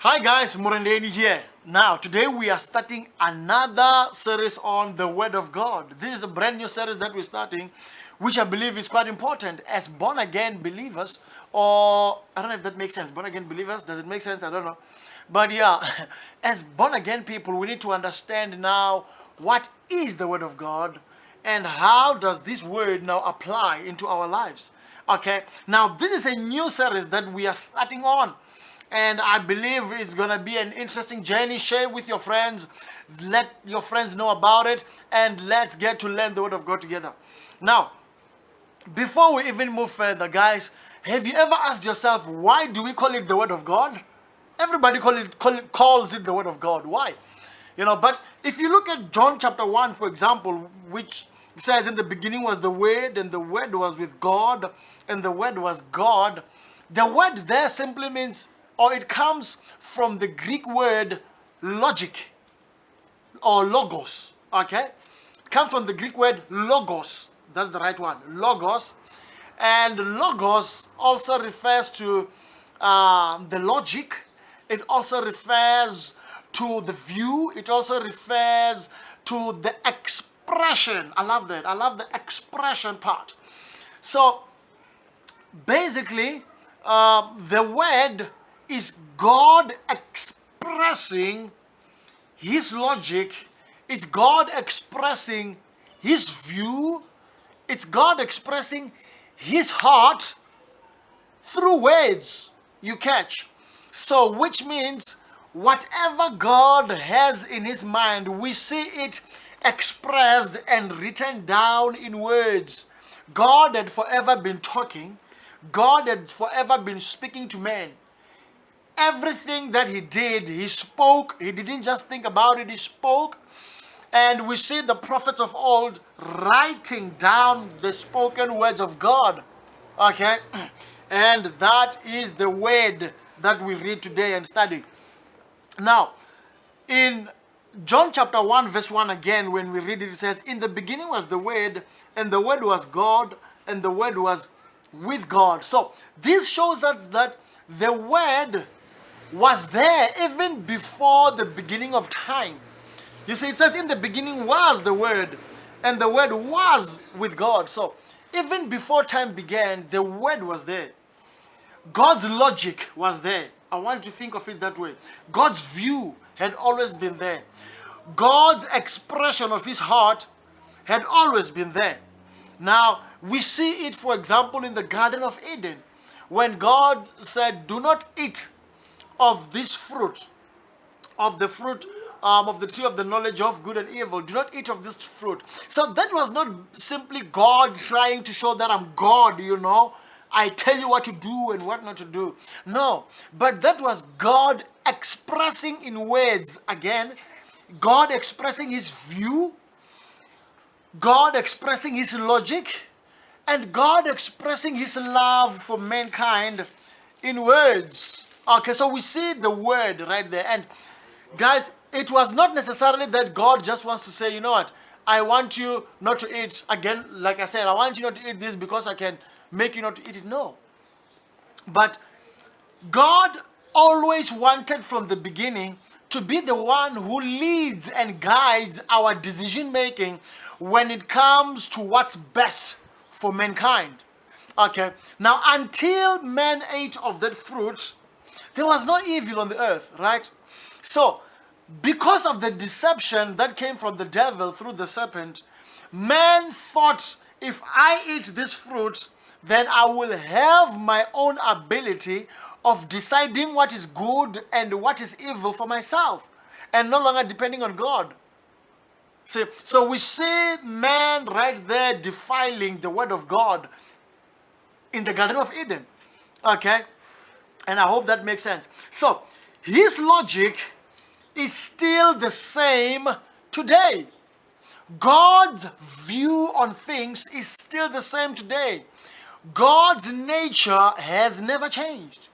Hi guys, Murendeni here. Now, today we are starting another series on the Word of God. This is a brand new series that we're starting, which I believe is quite important as born again believers, or I don't know if that makes sense. Born again believers, does it make sense? I don't know. But yeah, as born again people, we need to understand now what is the Word of God and how does this Word now apply into our lives. Okay, now this is a new series that we are starting on, and I believe it's gonna be an interesting journey. Share with your friends, let your friends know about it, and let's get to learn the Word of God together. Now, before we even move further, guys, have you ever asked yourself, why do we call it the Word of God? Everybody calls it the Word of God. Why? But if you look at John chapter 1, for example, which says, in the beginning was the Word, and the Word was with God, and the Word was God. The word there simply means, or it comes from the Greek word logic or logos. Okay? It comes from the Greek word logos. That's the right one. Logos. And logos also refers to the logic. It also refers to the view. It also refers to the expression. I love that. I love the expression part. So basically, the word is God expressing his logic, it's God expressing his view, it's God expressing his heart through words, you catch. So, which means whatever God has in his mind, we see it expressed and written down in words. God had forever been talking, God had forever been speaking to men. Everything that he did, he spoke. He didn't just think about it, he spoke. And we see the prophets of old writing down the spoken words of God. Okay? And that is the word that we read today and study. Now, in John chapter 1, verse 1 again, when we read it, it says, in the beginning was the Word, and the Word was God, and the Word was with God. So, this shows us that the Word was there even before the beginning of time. You see, it says, in the beginning was the Word, and the Word was with God. So, even before time began, the Word was there. God's logic was there. I want you to think of it that way. God's view had always been there. God's expression of his heart had always been there. Now, we see it, for example, in the Garden of Eden, when God said, do not eat of this fruit, of the fruit of the tree of the knowledge of good and evil. Do not eat of this fruit. So that was not simply God trying to show that I'm God, I tell you what to do and what not to do. No, but that was God expressing in words again, God expressing his view, God expressing his logic, and God expressing his love for mankind in words. Okay, so we see the word right there. And guys, it was not necessarily that God just wants to say, you know what, I want you not to eat. Again, like I said, I want you not to eat this because I can make you not to eat it. No. But God always wanted from the beginning to be the one who leads and guides our decision making when it comes to what's best for mankind. Okay, now until man ate of that fruit, there was no evil on the earth, right? So, because of the deception that came from the devil through the serpent, man thought, if I eat this fruit, then I will have my own ability of deciding what is good and what is evil for myself, and no longer depending on God. See, so we see man right there defiling the word of God in the Garden of Eden. Okay? And I hope that makes sense. So, his logic is still the same today. God's view on things is still the same today. God's nature has never changed.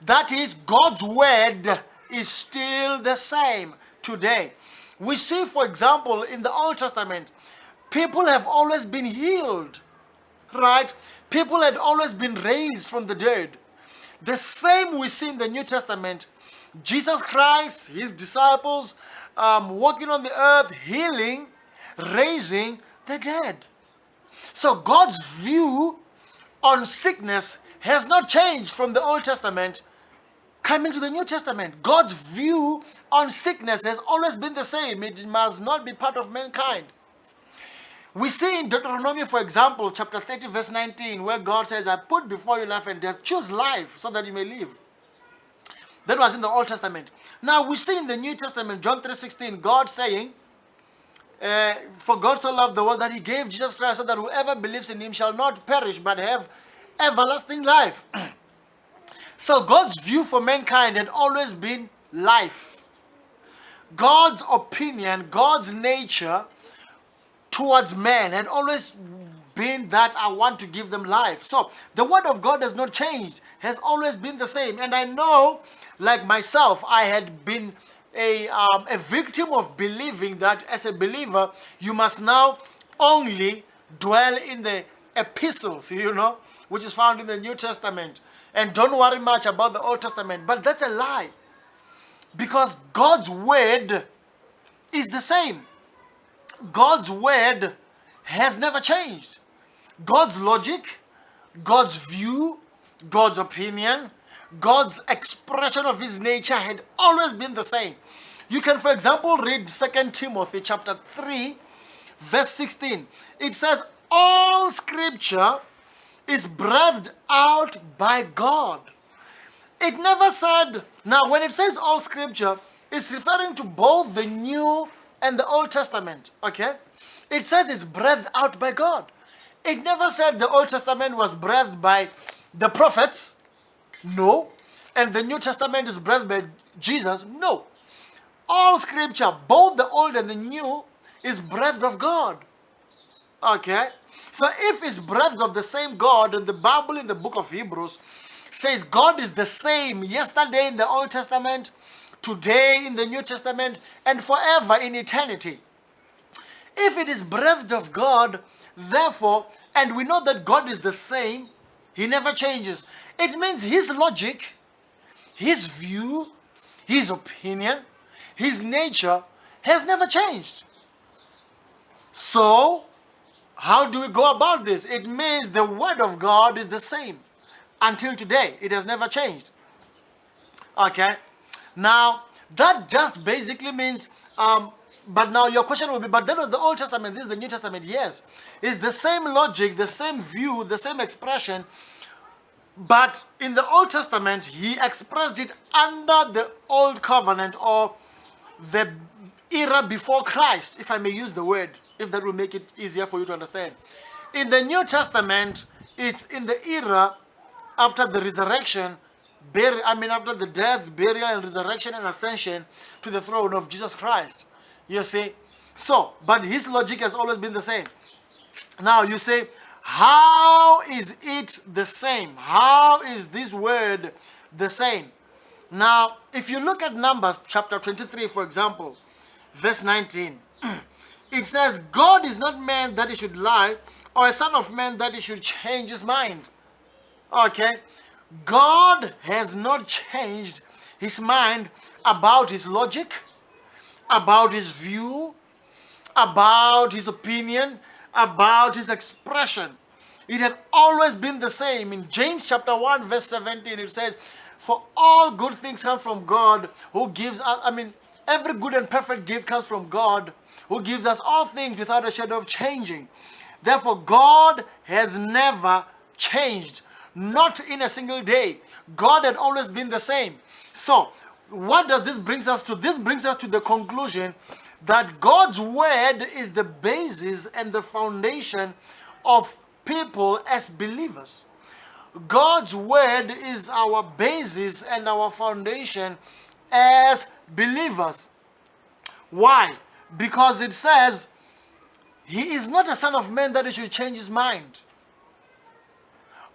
That is, God's word is still the same today. We see, for example, in the Old Testament, people have always been healed, right? People had always been raised from the dead. The same we see in the New Testament. Jesus Christ, his disciples, walking on the earth, healing, raising the dead. So God's view on sickness has not changed from the Old Testament coming to the New Testament. God's view on sickness has always been the same. It must not be part of mankind. We see in Deuteronomy, for example, chapter 30, verse 19, where God says, I put before you life and death. Choose life so that you may live. That was in the Old Testament. Now we see in the New Testament, John 3:16, God saying, for God so loved the world that he gave Jesus Christ so that whoever believes in him shall not perish but have everlasting life. So God's view for mankind had always been life. God's opinion, God's nature towards man had always been that I want to give them life. So the word of God has not changed, has always been the same. And I know, like myself, I had been a victim of believing that as a believer, you must now only dwell in the epistles, which is found in the New Testament. And don't worry much about the Old Testament. But that's a lie. Because God's word is the same. God's word has never changed. God's logic, God's view, God's opinion, God's expression of his nature had always been the same. You can, for example, read 2 Timothy chapter 3, verse 16. It says, all scripture is breathed out by God. It never said, now when it says all scripture, it's referring to both the New and the Old Testament, okay? It says it's breathed out by God. It never said the Old Testament was breathed by the prophets, no. And the New Testament is breathed by Jesus, no. All scripture, both the Old and the New, is breathed of God, okay? So if it's breathed of the same God, and the Bible in the book of Hebrews says God is the same yesterday in the Old Testament, today in the New Testament, and forever in eternity. If it is breathed of God, therefore, and we know that God is the same, he never changes. It means his logic, his view, his opinion, his nature has never changed. So, how do we go about this? It means the word of God is the same until today. It has never changed. Okay? Now, that just basically means, but now your question will be, but that was the Old Testament, this is the New Testament. Yes. It's the same logic, the same view, the same expression, but in the Old Testament, he expressed it under the Old Covenant or the era before Christ, if I may use the word, if that will make it easier for you to understand. In the New Testament, it's in the era after the resurrection, after the death, burial, and resurrection and ascension to the throne of Jesus Christ. You see? So, but his logic has always been the same. Now you say, how is it the same? How is this word the same? Now, if you look at Numbers chapter 23, for example, verse 19, it says, God is not man that he should lie, or a son of man that he should change his mind. Okay? God has not changed his mind about his logic, about his view, about his opinion, about his expression. It had always been the same. In James chapter 1 verse 17 it says, for all good things come from God who gives us, every good and perfect gift comes from God who gives us all things without a shadow of changing. Therefore God has never changed, not in a single day. God had always been the same. So what does this bring us to? This brings us to the conclusion that God's word is the basis and the foundation of people as believers. God's word is our basis and our foundation as believers. Why? Because it says, he is not a son of man that he should change his mind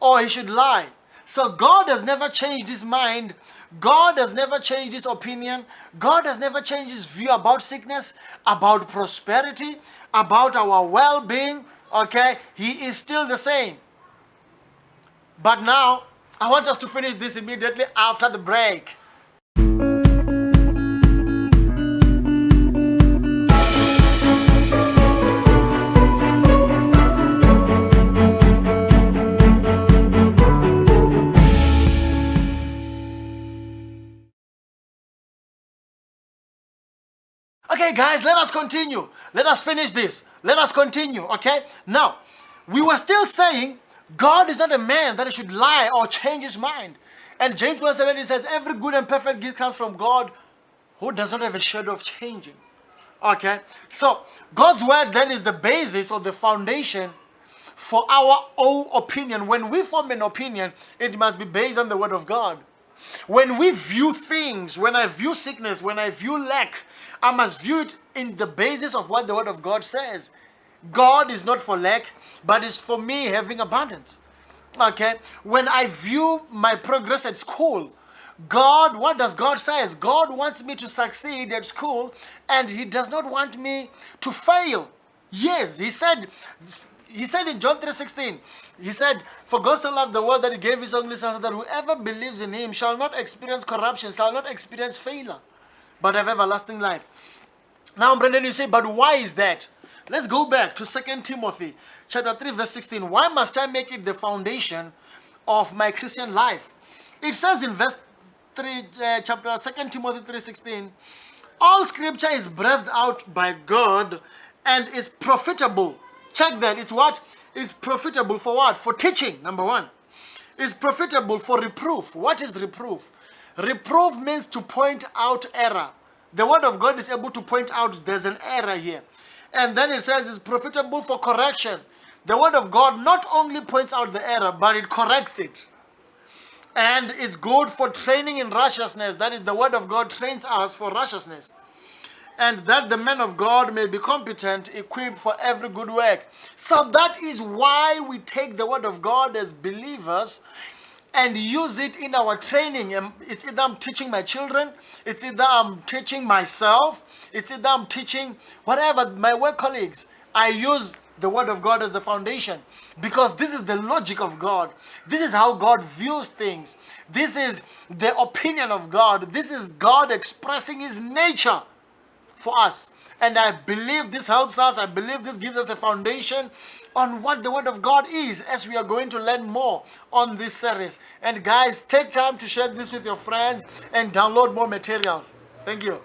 or he should lie. So God has never changed his mind. God has never changed his opinion. God has never changed his view about sickness, about prosperity, about our well-being. Okay? He is still the same. But now, I want us to finish this immediately after the break. Okay, guys, let us continue. Let us finish this. Let us continue, okay? Now, we were still saying God is not a man that he should lie or change his mind. And James 1:7, says, every good and perfect gift comes from God who does not have a shadow of changing. Okay? So, God's word then is the basis or the foundation for our own opinion. When we form an opinion, it must be based on the word of God. When we view things, when I view sickness, when I view lack, I must view it in the basis of what the word of God says. God is not for lack, but is for me having abundance. Okay? When I view my progress at school, God, what does God say? God wants me to succeed at school, and he does not want me to fail. Yes, he said in John 3:16, he said, for God so loved the world that he gave his only son, so that whoever believes in him shall not experience corruption, shall not experience failure, but have everlasting life. Now, Brendan, you say, but why is that? Let's go back to 2 Timothy chapter 3, verse 16. Why must I make it the foundation of my Christian life? It says in verse 3, chapter 2 Timothy 3:16, all scripture is breathed out by God and is profitable. Check that. It's what? It's profitable for what? For teaching, number one. It's profitable for reproof. What is reproof? Reproof means to point out error. The word of God is able to point out there's an error here. And then it says it's profitable for correction. The word of God not only points out the error, but it corrects it. And it's good for training in righteousness. That is, the word of God trains us for righteousness. And that the man of God may be competent, equipped for every good work. So that is why we take the word of God as believers and use it in our training. It's either I'm teaching my children, it's either I'm teaching myself, it's either I'm teaching whatever, my work colleagues. I use the word of God as the foundation, because this is the logic of God. This is how God views things. This is the opinion of God. This is God expressing his nature for us. And I believe this helps us. I believe this gives us a foundation on what the word of God is, as we are going to learn more on this series. And guys, take time to share this with your friends and download more materials. Thank you.